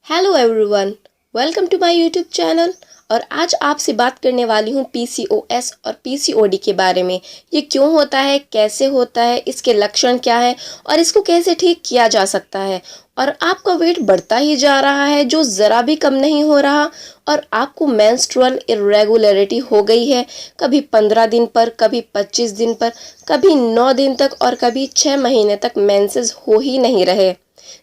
Hello everyone, welcome to my YouTube channel. और आज आपसे बात करने वाली हूँ पीसीओएस और पीसीओडी के बारे में। ये क्यों होता है, कैसे होता है, इसके लक्षण क्या है और इसको कैसे ठीक किया जा सकता है। और आपका वेट बढ़ता ही जा रहा है जो ज़रा भी कम नहीं हो रहा, और आपको मेंस्ट्रुअल इरेगुलरिटी हो गई है, कभी 15 दिन पर, कभी 25 दिन पर, कभी 9 दिन तक और कभी 6 महीने तक मेंसेस हो ही नहीं रहे।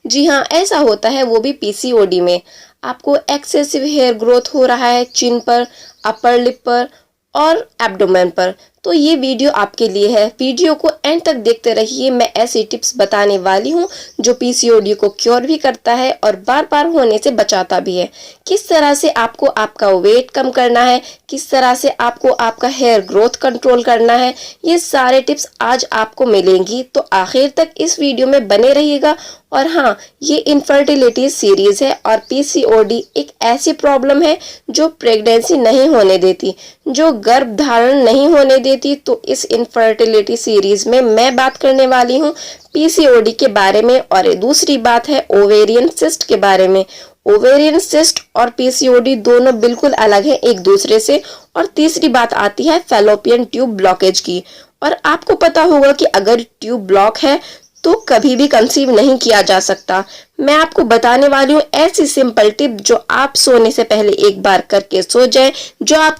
जी हाँ, ऐसा होता है, वो भी पीसीओडी में। आपको एक्सेसिव हेयर ग्रोथ हो रहा है चिन पर, अपर लिप पर और एब्डोमेन पर। तो ये वीडियो आपके लिए है। वीडियो को एंड तक देखते रहिए। मैं ऐसी टिप्स बताने वाली हूँ जो पीसीओडी को क्योर भी करता है और बार बार होने से बचाता भी है। किस तरह से आपको आपका वेट कम करना है, किस तरह से आपको आपका हेयर ग्रोथ कंट्रोल करना है, ये सारे टिप्स आज आपको मिलेंगी। तो आखिर तक इस वीडियो में बने रहिएगा। और हाँ, ये इनफर्टिलिटी सीरीज है और पीसीओडी एक ऐसी प्रॉब्लम है जो प्रेगनेंसी नहीं होने देती, जो गर्भ धारण नहीं होने देती। तो इस इनफर्टिलिटी सीरीज में मैं बात करने वाली हूँ पीसीओडी के बारे में। और दूसरी बात है ओवेरियन सिस्ट के बारे में। ओवेरियन सिस्ट और पीसीओडी दोनों बिल्कुल अलग है एक दूसरे से। और तीसरी बात आती है फैलोपियन ट्यूब ब्लॉकेज की। और आपको पता होगा कि अगर ट्यूब ब्लॉक है तो कभी भी कंसीव नहीं किया जा सकता। मैं आपको बताने वाली हूँ ऐसी सिंपल टिप जो आप सोने से पहले एक बार करके सो जाए, जो आप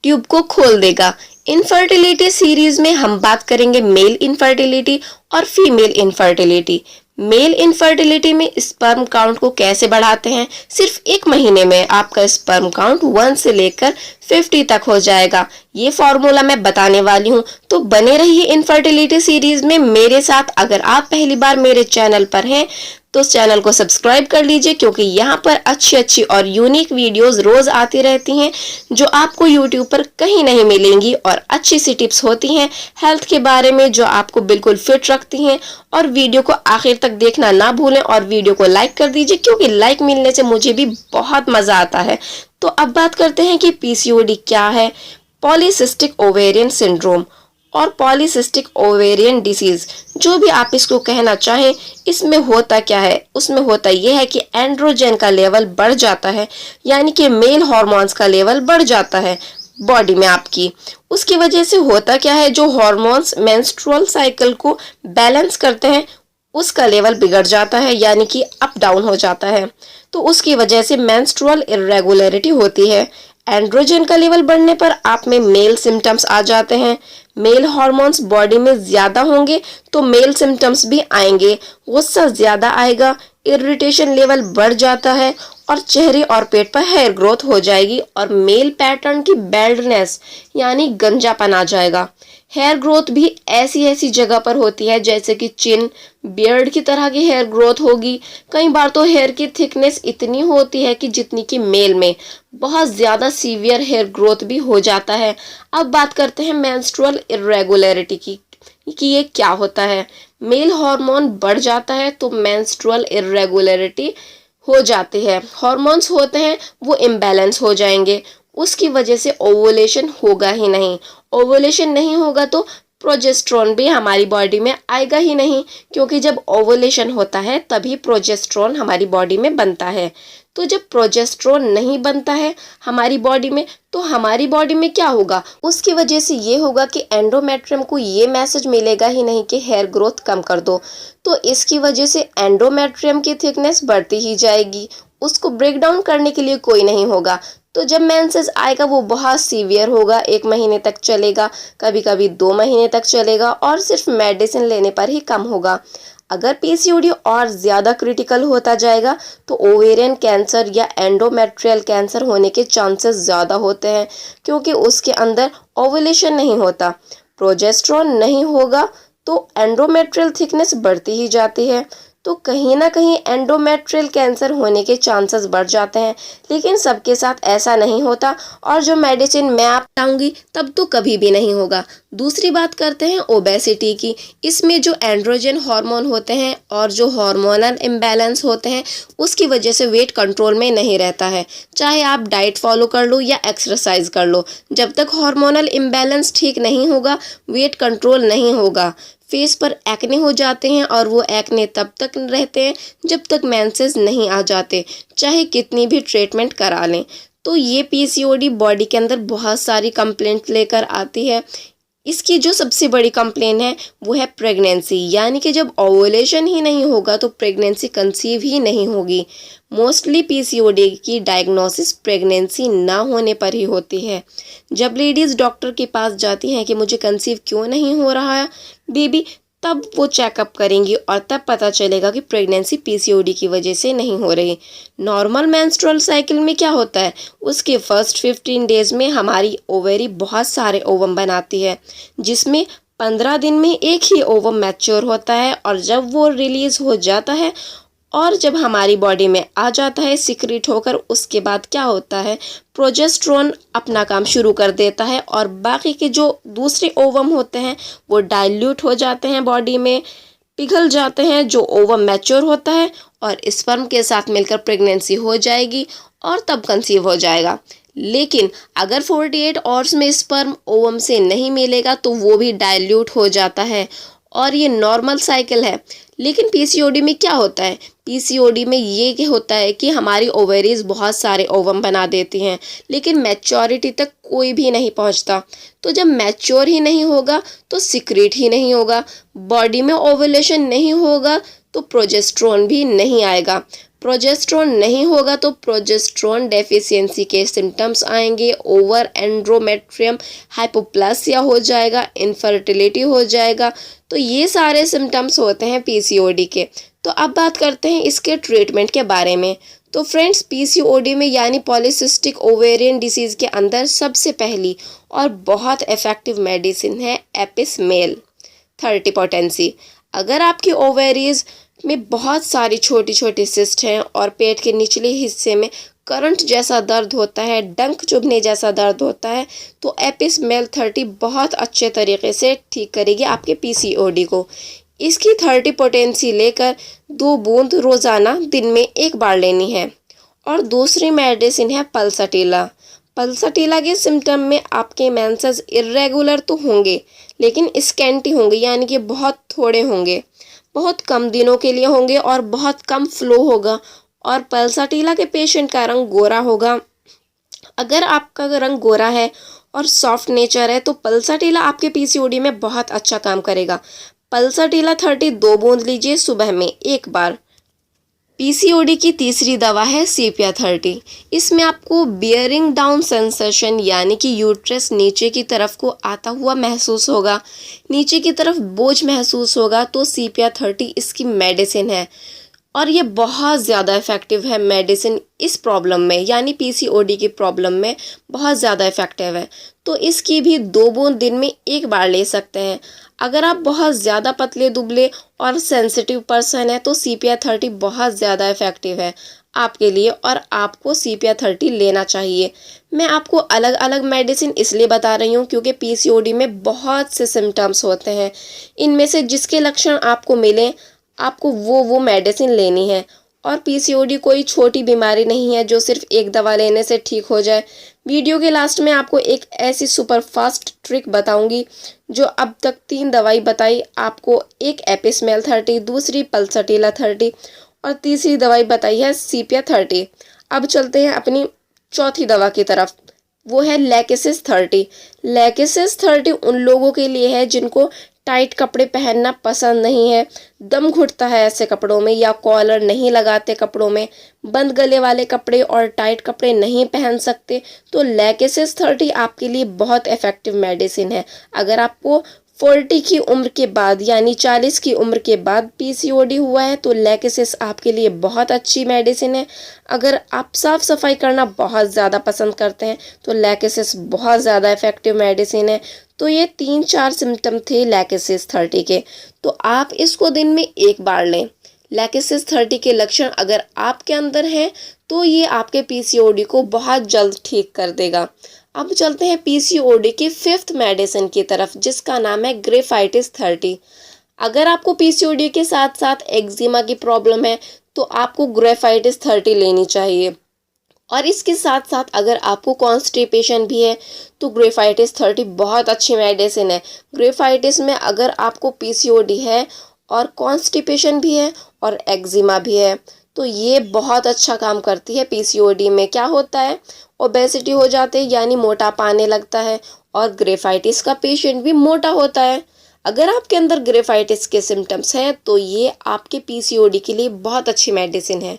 ट्यूब को खोल देगा। इनफर्टिलिटी सीरीज में हम बात करेंगे मेल इनफर्टिलिटी और फीमेल इनफर्टिलिटी। मेल इनफर्टिलिटी में स्पर्म काउंट को कैसे बढ़ाते हैं। सिर्फ 1 महीने में आपका स्पर्म काउंट 1 से लेकर 50 तक हो जाएगा। ये फॉर्मूला मैं बताने वाली हूँ। तो बने रहिए इनफर्टिलिटी सीरीज में मेरे साथ। अगर आप पहली बार मेरे चैनल पर हैं तो चैनल को सब्सक्राइब कर लीजिए, क्योंकि यहाँ पर अच्छी अच्छी और यूनिक वीडियोस रोज आती रहती हैं जो आपको यूट्यूब पर कहीं नहीं मिलेंगी। और अच्छी सी टिप्स होती हैं हेल्थ के बारे में जो आपको बिल्कुल फिट रखती हैं। और वीडियो को आखिर तक देखना ना भूलें और वीडियो को लाइक कर दीजिए, क्योंकि लाइक मिलने से मुझे भी बहुत मजा आता है। तो अब बात करते हैं कि पीसीओडी क्या है। पॉलीसिस्टिक ओवेरियन सिंड्रोम और पॉलीसिस्टिक ओवेरियन डिसीज, जो भी आप इसको कहना चाहें, इसमें होता क्या है। उसमें होता यह है कि एंड्रोजन का लेवल बढ़ जाता है, यानी कि मेल हार्मोन्स का लेवल बढ़ जाता है बॉडी में आपकी। उसकी वजह से होता क्या है, जो हार्मोन्स मेंस्ट्रुअल साइकिल को बैलेंस करते हैं उसका लेवल बिगड़ जाता है, यानी कि अप डाउन हो जाता है। तो उसकी वजह से मेंस्ट्रुअल इरेगुलरिटी होती है। एंड्रोजन का लेवल बढ़ने पर आप में मेल सिम्टम्स आ जाते हैं। मेल हार्मोन्स बॉडी में ज्यादा होंगे तो मेल सिम्टम्स भी आएंगे। गुस्सा ज्यादा आएगा, इरिटेशन लेवल बढ़ जाता है और चेहरे और पेट पर हेयर ग्रोथ हो जाएगी। और मेल पैटर्न की बेल्डनेस यानी गंजापन आ जाएगा। हेयर ग्रोथ भी ऐसी ऐसी जगह पर होती है जैसे कि चिन, बियर्ड की तरह की हेयर ग्रोथ होगी। कई बार तो हेयर की थिकनेस इतनी होती है कि जितनी कि मेल में। बहुत ज्यादा सीवियर हेयर ग्रोथ भी हो जाता है। अब बात करते हैं मेंस्ट्रुअल इरेगुलरिटी की कि ये क्या होता है। मेल हार्मोन बढ़ जाता है तो मेंस्ट्रुअल इरेगुलरिटी हो जाती है। हार्मोन्स होते हैं वो इम्बैलेंस हो जाएंगे, उसकी वजह से ओवुलेशन होगा ही नहीं। ओवुलेशन नहीं होगा तो प्रोजेस्ट्रॉन भी हमारी बॉडी में आएगा ही नहीं, क्योंकि जब ओवुलेशन होता है तभी प्रोजेस्ट्रॉन हमारी बॉडी में बनता है। तो जब प्रोजेस्ट्रॉन नहीं बनता है हमारी बॉडी में तो हमारी बॉडी में क्या होगा, उसकी वजह से ये होगा कि एंडोमेट्रियम को ये मैसेज मिलेगा ही नहीं कि हेयर ग्रोथ कम कर दो। तो इसकी वजह से एंडोमेट्रियम की थिकनेस बढ़ती ही जाएगी, उसको ब्रेक डाउन करने के लिए कोई नहीं होगा। तो जब मेंसेस आएगा वो बहुत सीवियर होगा, 1 महीने तक चलेगा, कभी कभी 2 महीने तक चलेगा और सिर्फ मेडिसिन लेने पर ही कम होगा। अगर पीसीओडी और ज़्यादा क्रिटिकल होता जाएगा तो ओवेरियन कैंसर या एंडोमेट्रियल कैंसर होने के चांसेस ज़्यादा होते हैं, क्योंकि उसके अंदर ओवुलेशन नहीं होता, प्रोजेस्ट्रॉन नहीं होगा तो एंडोमेट्रियल थिकनेस बढ़ती ही जाती है। तो कहीं ना कहीं एंडोमेट्रियल कैंसर होने के चांसेस बढ़ जाते हैं, लेकिन सबके साथ ऐसा नहीं होता। और जो मेडिसिन मैं आप बताऊंगी तब तो कभी भी नहीं होगा। दूसरी बात करते हैं ओबेसिटी की। इसमें जो एंड्रोजन हार्मोन होते हैं और जो हार्मोनल इम्बैलेंस होते हैं उसकी वजह से वेट कंट्रोल में नहीं रहता है। चाहे आप डाइट फॉलो कर लो या एक्सरसाइज कर लो, जब तक हार्मोनल इम्बैलेंस ठीक नहीं होगा वेट कंट्रोल नहीं होगा। फेस पर एक्ने हो जाते हैं और वो एक्ने तब तक रहते हैं जब तक मेंसेस नहीं आ जाते, चाहे कितनी भी ट्रीटमेंट करा लें। तो ये पीसीओडी बॉडी के अंदर बहुत सारी कंप्लेंट लेकर आती है। इसकी जो सबसे बड़ी कंप्लेन है वो है प्रेगनेंसी, यानी कि जब ओवुलेशन ही नहीं होगा तो प्रेगनेंसी कंसीव ही नहीं होगी। मोस्टली पीसीओडी की डायग्नोसिस प्रेगनेंसी ना होने पर ही होती है। जब लेडीज़ डॉक्टर के पास जाती हैं कि मुझे कंसीव क्यों नहीं हो रहा है बेबी, तब वो चेकअप करेंगी और तब पता चलेगा कि प्रेगनेंसी पीसीओडी की वजह से नहीं हो रही। नॉर्मल मेंस्ट्रुअल साइकिल में क्या होता है, उसके फर्स्ट 15 डेज में हमारी ओवेरी बहुत सारे ओवम बनाती है, जिसमें 15 दिन में एक ही ओवम मैच्योर होता है और जब वो रिलीज हो जाता है और जब हमारी बॉडी में आ जाता है सिक्रीट होकर, उसके बाद क्या होता है, प्रोजेस्टेरोन अपना काम शुरू कर देता है और बाकी के जो दूसरे ओवम होते हैं वो डाइल्यूट हो जाते हैं, बॉडी में पिघल जाते हैं। जो ओवम मैच्योर होता है और स्पर्म के साथ मिलकर प्रेगनेंसी हो जाएगी और तब कंसीव हो जाएगा। लेकिन अगर 48 आवर्स में स्पर्म ओवम से नहीं मिलेगा तो वो भी डाइल्यूट हो जाता है और ये नॉर्मल साइकिल है। लेकिन पीसीओडी में क्या होता है, पीसीओडी में ये होता है कि हमारी ओवेरीज बहुत सारे ओवम बना देती हैं लेकिन मैच्योरिटी तक कोई भी नहीं पहुंचता। तो जब मैच्योर ही नहीं होगा तो सिक्रीट ही नहीं होगा, बॉडी में ओवुलेशन नहीं होगा तो प्रोजेस्टेरोन भी नहीं आएगा। प्रोजेस्टेरोन नहीं होगा तो प्रोजेस्टेरोन डेफिशिएंसी के सिम्टम्स आएंगे, ओवर एंड्रोमेट्रियम हाइपोप्लासिया हो जाएगा, इनफर्टिलिटी हो जाएगा। तो ये सारे सिम्टम्स होते हैं पीसीओडी के। तो अब बात करते हैं इसके ट्रीटमेंट के बारे में। तो फ्रेंड्स, पीसीओडी में यानी पॉलीसिस्टिक ओवेरियन डिसीज़ के अंदर सबसे पहली और बहुत इफ़ेक्टिव मेडिसिन है एपिस मेल 30 पोटेंसी। अगर आपकी ओवेरीज में बहुत सारी छोटी छोटी सिस्ट हैं और पेट के निचले हिस्से में करंट जैसा दर्द होता है, डंक चुभने जैसा दर्द होता है, तो एपिस मेल 30 बहुत अच्छे तरीके से ठीक करेगी आपके पीसीओडी को। इसकी 30 पोटेंसी लेकर 2 बूंद रोज़ाना दिन में 1 बार लेनी है। और दूसरी मेडिसिन है पल्साटिला। पल्साटिला के सिम्टम में आपके मेंसेस इरेगुलर तो होंगे लेकिन स्कैंटी होंगे, यानी कि बहुत थोड़े होंगे, बहुत कम दिनों के लिए होंगे और बहुत कम फ्लो होगा। और पल्साटिला के पेशेंट का रंग गोरा होगा। अगर आपका रंग गोरा है और सॉफ्ट नेचर है तो पल्साटिला आपके पीसीओडी में बहुत अच्छा काम करेगा। पल्साटिला 30 2 बूंद लीजिए सुबह में 1 बार। पीसीओडी की तीसरी दवा है सीपिया 30। इसमें आपको बियरिंग डाउन सेंसेशन, यानी कि यूट्रस नीचे की तरफ को आता हुआ महसूस होगा, नीचे की तरफ बोझ महसूस होगा, तो सीपिया 30 इसकी मेडिसिन है और ये बहुत ज़्यादा इफ़ेक्टिव है मेडिसिन इस प्रॉब्लम में, यानी पीसीओडी की प्रॉब्लम में बहुत ज़्यादा इफ़ेक्टिव है। तो इसकी भी 2 बूंद दिन में 1 बार ले सकते हैं। अगर आप बहुत ज़्यादा पतले दुबले और सेंसिटिव पर्सन है तो सीपिया 30 बहुत ज़्यादा इफ़ेक्टिव है आपके लिए और आपको सीपिया 30 लेना चाहिए। मैं आपको अलग अलग मेडिसिन इसलिए बता रही हूँ क्योंकि पीसीओडी में बहुत से सिम्टम्स होते हैं, इनमें से जिसके लक्षण आपको मिले आपको वो मेडिसिन लेनी है। और पीसीओडी कोई छोटी बीमारी नहीं है जो सिर्फ एक दवा लेने से ठीक हो जाए। वीडियो के लास्ट में आपको एक ऐसी सुपर फास्ट ट्रिक बताऊंगी जो अब तक 3 दवाई बताई आपको, एक एपिस मेल 30, दूसरी पल्साटिला 30 और तीसरी दवाई बताई है सीपिया 30। अब चलते हैं अपनी चौथी दवा की तरफ, वो है लैकेसिस 30। लैकेसिस 30 उन लोगों के लिए है जिनको टाइट कपड़े पहनना पसंद नहीं है, दम घुटता है ऐसे कपड़ों में, या कॉलर नहीं लगाते कपड़ों में, बंद गले वाले कपड़े और टाइट कपड़े नहीं पहन सकते, तो लैकेसिस 30 आपके लिए बहुत इफ़ेक्टिव मेडिसिन है। अगर आपको 40 की उम्र के बाद यानी 40 की उम्र के बाद पीसीओडी हुआ है तो लैकेसिस आपके लिए बहुत अच्छी मेडिसिन है। अगर आप साफ़ सफाई करना बहुत ज़्यादा पसंद करते हैं तो लैकेसिस बहुत ज़्यादा इफ़ेक्टिव मेडिसिन है। तो ये 3-4 सिम्टम थे लैकेसिस 30 के, तो आप इसको दिन में 1 बार लें। लैकेसिस 30 के लक्षण अगर आपके अंदर हैं तो ये आपके पीसीओडी को बहुत जल्द ठीक कर देगा। अब चलते हैं पीसीओडी की 5th मेडिसिन की तरफ जिसका नाम है ग्रेफाइटिस 30। अगर आपको पीसीओडी के साथ साथ एक्जिमा की प्रॉब्लम है तो आपको ग्रेफाइटिस 30 लेनी चाहिए। और इसके साथ साथ अगर आपको कॉन्स्टिपेशन भी है तो ग्रेफाइटिस 30 बहुत अच्छी मेडिसिन है। ग्रेफाइटिस में अगर आपको पीसीओडी है और कॉन्स्टिपेशन भी है और एक्जिमा भी है तो ये बहुत अच्छा काम करती है। पीसीओडी में क्या होता है, ओबेसिटी हो जाती है यानी मोटापा आने लगता है, और ग्रेफाइटिस का पेशेंट भी मोटा होता है। अगर आपके अंदर ग्रेफाइटिस के सिम्टम्स हैं तो ये आपके पीसीओडी के लिए बहुत अच्छी मेडिसिन है।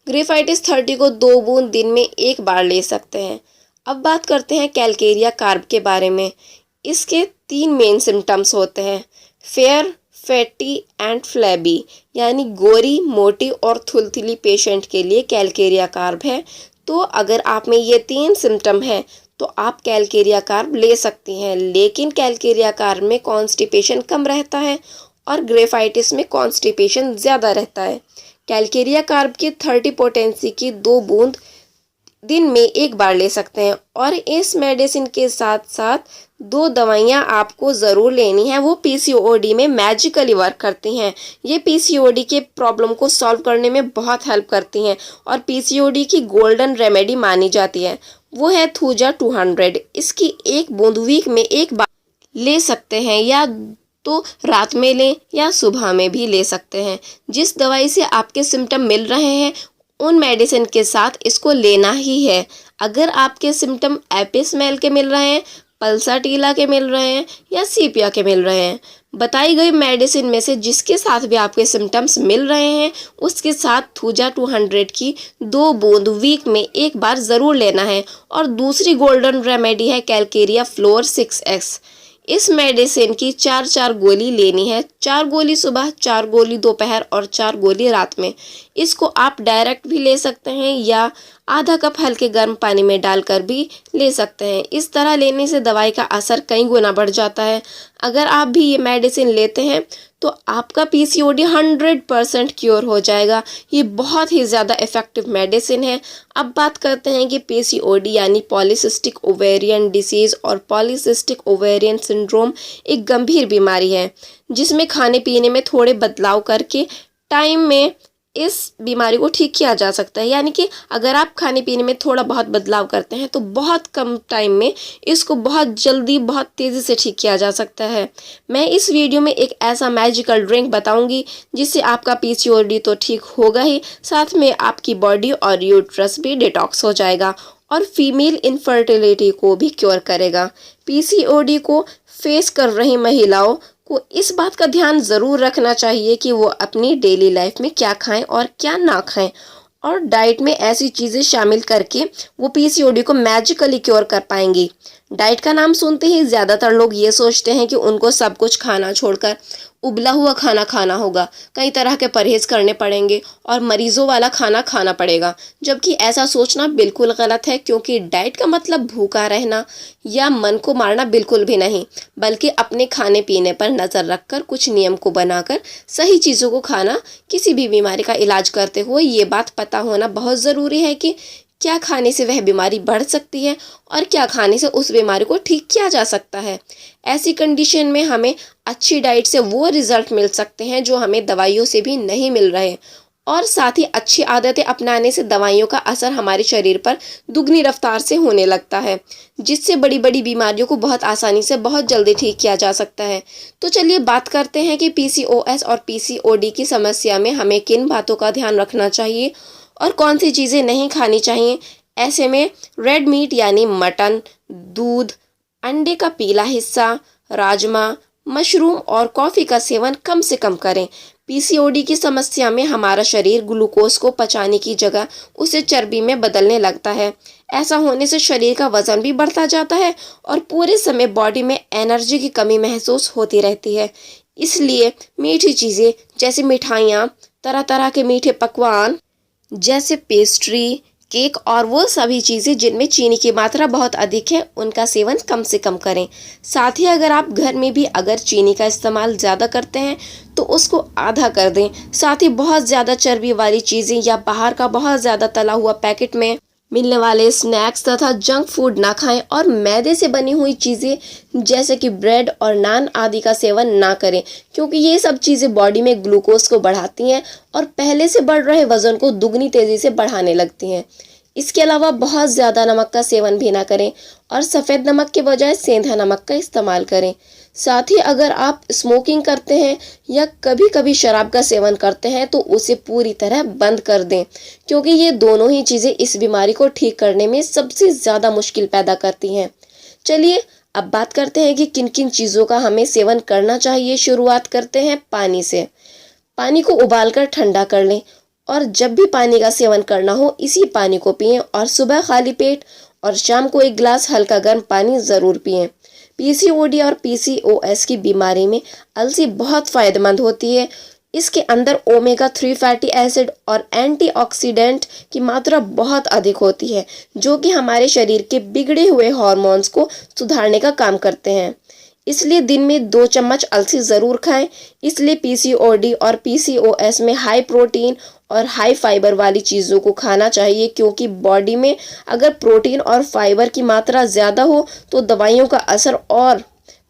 ग्रेफाइटिस 30 को 2 बूंद दिन में 1 बार ले सकते हैं। अब बात करते हैं कैलकेरिया कार्ब के बारे में। इसके 3 मेन सिम्टम्स होते हैं, फेयर, फैटी एंड फ्लैबी, यानी गोरी, मोटी और थुलथुली पेशेंट के लिए कैलकेरिया कार्ब है। तो अगर आप में ये 3 सिम्टम है तो आप कैलकेरिया कार्ब ले सकती हैं, लेकिन कैलकेरिया कार्ब में कॉन्स्टिपेशन कम रहता है और ग्रेफाइटिस में कॉन्स्टिपेशन ज़्यादा रहता है। कैलकेरिया कार्ब की 30 पोटेंसी की 2 बूंद दिन में 1 बार ले सकते हैं, और इस मेडिसिन के साथ साथ 2 दवाइयाँ आपको ज़रूर लेनी है। वो पीसीओडी में मैजिकली वर्क करती हैं। ये पीसीओडी के प्रॉब्लम को सॉल्व करने में बहुत हेल्प करती हैं और पीसीओडी की गोल्डन रेमेडी मानी जाती है। वो है थूजा 200। इसकी 1 बूंद वीक में 1 बार ले सकते हैं, या तो रात में लें या सुबह में भी ले सकते हैं। जिस दवाई से आपके सिम्टम मिल रहे हैं उन मेडिसिन के साथ इसको लेना ही है। अगर आपके सिम्टम एपिसमेल के मिल रहे हैं, पल्साटीला के मिल रहे हैं या सीपिया के मिल रहे हैं, बताई गई मेडिसिन में से जिसके साथ भी आपके सिम्टम्स मिल रहे हैं उसके साथ थूजा 200 की 2 बूंद वीक में 1 बार ज़रूर लेना है। और दूसरी गोल्डन रेमेडी है कैलकेरिया फ्लोर 6x। इस मेडिसिन की 4-4 गोली लेनी है, 4 गोली सुबह, 4 गोली दोपहर और 4 गोली रात में। इसको आप डायरेक्ट भी ले सकते हैं या आधा कप हल्के गर्म पानी में डालकर भी ले सकते हैं। इस तरह लेने से दवाई का असर कई गुना बढ़ जाता है। अगर आप भी ये मेडिसिन लेते हैं तो आपका पीसीओडी 100% क्योर हो जाएगा। ये बहुत ही ज़्यादा इफ़ेक्टिव मेडिसिन है। अब बात करते हैं कि पीसीओडी यानी पॉलीसिस्टिक ओवेरियन डिसीज़ और पॉलीसिस्टिक ओवेरियन सिंड्रोम एक गंभीर बीमारी है जिसमें खाने पीने में थोड़े बदलाव करके टाइम में इस बीमारी को ठीक किया जा सकता है। यानी कि अगर आप खाने पीने में थोड़ा बहुत बदलाव करते हैं तो बहुत कम टाइम में इसको बहुत जल्दी बहुत तेज़ी से ठीक किया जा सकता है। मैं इस वीडियो में एक ऐसा मैजिकल ड्रिंक बताऊंगी जिससे आपका पीसीओडी तो ठीक होगा ही, साथ में आपकी बॉडी और यूट्रस भी डिटॉक्स हो जाएगा और फीमेल इनफर्टिलिटी को भी क्योर करेगा। पीसीओडी को फेस कर रही महिलाओं को इस बात का ध्यान ज़रूर रखना चाहिए कि वो अपनी डेली लाइफ में क्या खाएं और क्या ना खाएं, और डाइट में ऐसी चीज़ें शामिल करके वो पीसीओडी को मैजिकली क्योर कर पाएंगी। डाइट का नाम सुनते ही ज़्यादातर लोग ये सोचते हैं कि उनको सब कुछ खाना छोड़कर उबला हुआ खाना खाना होगा, कई तरह के परहेज़ करने पड़ेंगे और मरीज़ों वाला खाना खाना पड़ेगा, जबकि ऐसा सोचना बिल्कुल गलत है। क्योंकि डाइट का मतलब भूखा रहना या मन को मारना बिल्कुल भी नहीं, बल्कि अपने खाने पीने पर नज़र रखकर कुछ नियम को बनाकर सही चीज़ों को खाना। किसी भी बीमारी का इलाज करते हुए ये बात पता होना बहुत ज़रूरी है कि क्या खाने से वह बीमारी बढ़ सकती है और क्या खाने से उस बीमारी को ठीक किया जा सकता है। ऐसी कंडीशन में हमें अच्छी डाइट से वो रिजल्ट मिल सकते हैं जो हमें दवाइयों से भी नहीं मिल रहे, और साथ ही अच्छी आदतें अपनाने से दवाइयों का असर हमारे शरीर पर दुगनी रफ्तार से होने लगता है, जिससे बड़ी बड़ी बीमारियों को बहुत आसानी से बहुत जल्दी ठीक किया जा सकता है। तो चलिए बात करते हैं कि पीसीओएस और पीसीओडी की समस्या में हमें किन बातों का ध्यान रखना चाहिए और कौन सी चीज़ें नहीं खानी चाहिए। ऐसे में रेड मीट यानी मटन, दूध, अंडे का पीला हिस्सा, राजमा, मशरूम और कॉफ़ी का सेवन कम से कम करें। पीसीओडी की समस्या में हमारा शरीर ग्लूकोज को पचाने की जगह उसे चर्बी में बदलने लगता है। ऐसा होने से शरीर का वज़न भी बढ़ता जाता है और पूरे समय बॉडी में एनर्जी की कमी महसूस होती रहती है। इसलिए मीठी चीज़ें जैसे मिठाइयाँ, तरह तरह के मीठे पकवान जैसे पेस्ट्री, केक और वो सभी चीज़ें जिनमें चीनी की मात्रा बहुत अधिक है उनका सेवन कम से कम करें। साथ ही अगर आप घर में भी अगर चीनी का इस्तेमाल ज़्यादा करते हैं तो उसको आधा कर दें। साथ ही बहुत ज़्यादा चर्बी वाली चीज़ें या बाहर का बहुत ज़्यादा तला हुआ पैकेट में मिलने वाले स्नैक्स तथा जंक फूड ना खाएं और मैदे से बनी हुई चीज़ें जैसे कि ब्रेड और नान आदि का सेवन ना करें, क्योंकि ये सब चीज़ें बॉडी में ग्लूकोज को बढ़ाती हैं और पहले से बढ़ रहे वज़न को दुगनी तेज़ी से बढ़ाने लगती हैं। इसके अलावा बहुत ज़्यादा नमक का सेवन भी ना करें और सफ़ेद नमक के बजाय सेंधा नमक का इस्तेमाल करें। साथ ही अगर आप स्मोकिंग करते हैं या कभी कभी शराब का सेवन करते हैं तो उसे पूरी तरह बंद कर दें, क्योंकि ये दोनों ही चीज़ें इस बीमारी को ठीक करने में सबसे ज़्यादा मुश्किल पैदा करती हैं। चलिए अब बात करते हैं कि किन किन चीज़ों का हमें सेवन करना चाहिए। शुरुआत करते हैं पानी से। पानी को उबालकर ठंडा कर लें और जब भी पानी का सेवन करना हो इसी पानी को पिएं और सुबह खाली पेट और शाम को एक गिलास हल्का गर्म पानी ज़रूर पिएं। पीसीओडी और पीसीओएस की बीमारी में अलसी बहुत फायदेमंद होती है। इसके अंदर ओमेगा 3 फैटी एसिड और एंटीऑक्सीडेंट की मात्रा बहुत अधिक होती है, जो कि हमारे शरीर के बिगड़े हुए हार्मोन्स को सुधारने का काम करते हैं। इसलिए दिन में 2 चम्मच अलसी ज़रूर खाएं। इसलिए पीसीओडी और पीसीओएस में हाई प्रोटीन और हाई फाइबर वाली चीज़ों को खाना चाहिए, क्योंकि बॉडी में अगर प्रोटीन और फाइबर की मात्रा ज़्यादा हो तो दवाइयों का असर और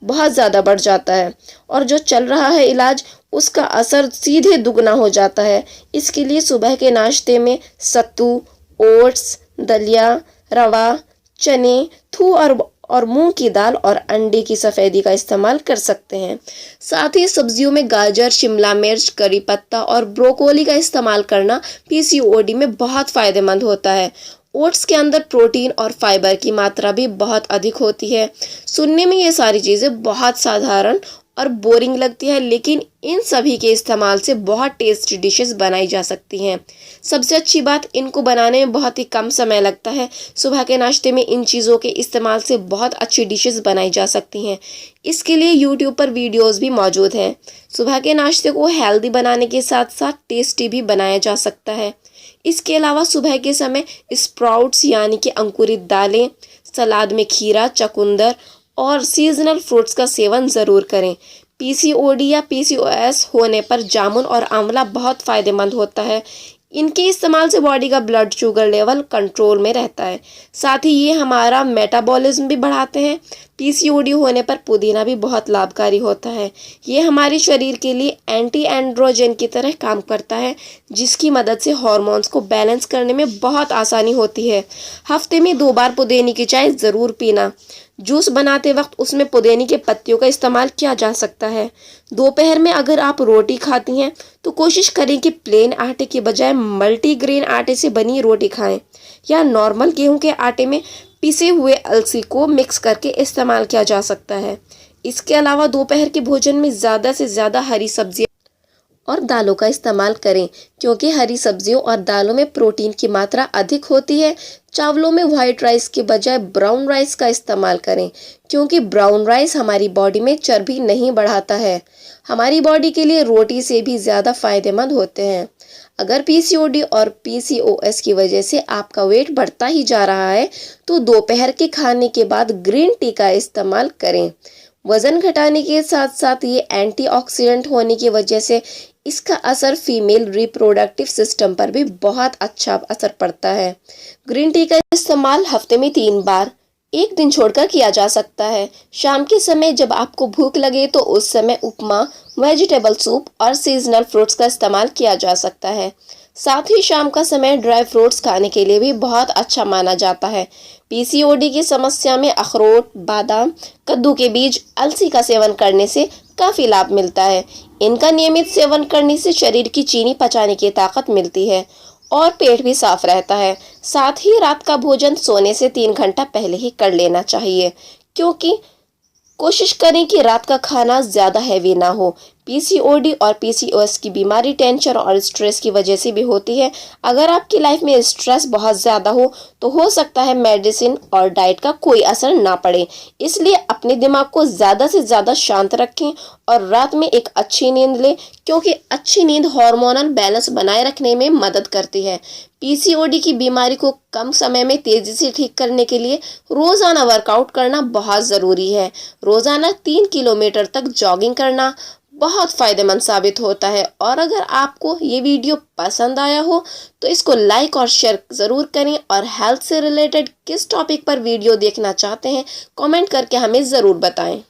बहुत ज़्यादा बढ़ जाता है और जो चल रहा है इलाज उसका असर सीधे दुगना हो जाता है। इसके लिए सुबह के नाश्ते में सत्तू, ओट्स, दलिया, रवा, चने, थू और मूंग की दाल और अंडे की सफ़ेदी का इस्तेमाल कर सकते हैं। साथ ही सब्जियों में गाजर, शिमला मिर्च, करी पत्ता और ब्रोकोली का इस्तेमाल करना पीसीओडी में बहुत फ़ायदेमंद होता है। ओट्स के अंदर प्रोटीन और फाइबर की मात्रा भी बहुत अधिक होती है। सुनने में ये सारी चीज़ें बहुत साधारण और बोरिंग लगती है, लेकिन इन सभी के इस्तेमाल से बहुत टेस्टी डिशेस बनाई जा सकती हैं। सबसे अच्छी बात, इनको बनाने में बहुत ही कम समय लगता है। सुबह के नाश्ते में इन चीज़ों के इस्तेमाल से बहुत अच्छी डिशेस बनाई जा सकती हैं। इसके लिए यूट्यूब पर वीडियोस भी मौजूद हैं। सुबह के नाश्ते को हेल्दी बनाने के साथ साथ टेस्टी भी बनाया जा सकता है। इसके अलावा सुबह के समय स्प्राउट्स यानी कि अंकुरित दालें, सलाद में खीरा, चुकंदर और सीजनल फ्रूट्स का सेवन ज़रूर करें। पीसीओडी या पीसीओएस होने पर जामुन और आंवला बहुत फ़ायदेमंद होता है। इनके इस्तेमाल से बॉडी का ब्लड शुगर लेवल कंट्रोल में रहता है। साथ ही ये हमारा मेटाबॉलिज्म भी बढ़ाते हैं। पीसीओडी होने पर पुदीना भी बहुत लाभकारी होता है। ये हमारे शरीर के लिए एंटी एंड्रोजन की तरह काम करता है, जिसकी मदद से हार्मोन्स को बैलेंस करने में बहुत आसानी होती है। हफ्ते में 2 बार पुदीने की चाय ज़रूर पीना। जूस बनाते वक्त उसमें पुदीने के पत्तियों का इस्तेमाल किया जा सकता है। दोपहर में अगर आप रोटी खाती हैं तो कोशिश करें कि प्लेन आटे के बजाय मल्टीग्रेन आटे से बनी रोटी खाएं या नॉर्मल गेहूं के आटे में पिसे हुए अलसी को मिक्स करके इस्तेमाल किया जा सकता है। इसके अलावा दोपहर के भोजन में ज़्यादा से ज़्यादा हरी सब्जियां और दालों का इस्तेमाल करें, क्योंकि हरी सब्जियों और दालों में प्रोटीन की मात्रा अधिक होती है। चावलों में वाइट राइस के बजाय ब्राउन राइस का इस्तेमाल करें, क्योंकि ब्राउन राइस हमारी बॉडी में चर्बी नहीं बढ़ाता है। हमारी बॉडी के लिए रोटी से भी ज़्यादा फायदेमंद होते हैं। अगर पीसीओडी और पीसीओएस की वजह से आपका वेट बढ़ता ही जा रहा है तो दोपहर के खाने के बाद ग्रीन टी का इस्तेमाल करें। वज़न घटाने के साथ साथ ये एंटीऑक्सीडेंट होने की वजह से इसका असर फीमेल रिप्रोडक्टिव सिस्टम पर भी बहुत अच्छा असर पड़ता है। ग्रीन टी का इस्तेमाल हफ्ते में 3 बार एक दिन छोड़कर किया जा सकता है। शाम के समय जब आपको भूख लगे तो उस समय उपमा, वेजिटेबल सूप और सीजनल फ्रूट्स का इस्तेमाल किया जा सकता है। साथ ही शाम का समय ड्राई फ्रूट्स खाने के लिए भी बहुत अच्छा माना जाता है। पीसीओडी की समस्या में अखरोट, बादाम, कद्दू के बीज, अलसी का सेवन करने से काफ़ी लाभ मिलता है। इनका नियमित सेवन करने से शरीर की चीनी पचाने की ताकत मिलती है और पेट भी साफ रहता है। साथ ही रात का भोजन सोने से 3 घंटा पहले ही कर लेना चाहिए, क्योंकि कोशिश करें कि रात का खाना ज़्यादा हैवी ना हो। पीसीओडी और पीसीओएस की बीमारी टेंशन और स्ट्रेस की वजह से भी होती है। अगर आपकी लाइफ में स्ट्रेस बहुत ज़्यादा हो सकता है मेडिसिन और डाइट का कोई असर ना पड़े। इसलिए अपने दिमाग को ज़्यादा से ज़्यादा शांत रखें और रात में एक अच्छी नींद लें, क्योंकि अच्छी नींद हार्मोनल बैलेंस बनाए रखने में मदद करती है। पीसीओडी की बीमारी को कम समय में तेज़ी से ठीक करने के लिए रोज़ाना वर्कआउट करना बहुत ज़रूरी है। रोज़ाना 3 किलोमीटर तक जॉगिंग करना बहुत फ़ायदेमंद साबित होता है। और अगर आपको ये वीडियो पसंद आया हो तो इसको लाइक और शेयर ज़रूर करें और हेल्थ से रिलेटेड किस टॉपिक पर वीडियो देखना चाहते हैं कमेंट करके हमें ज़रूर बताएं।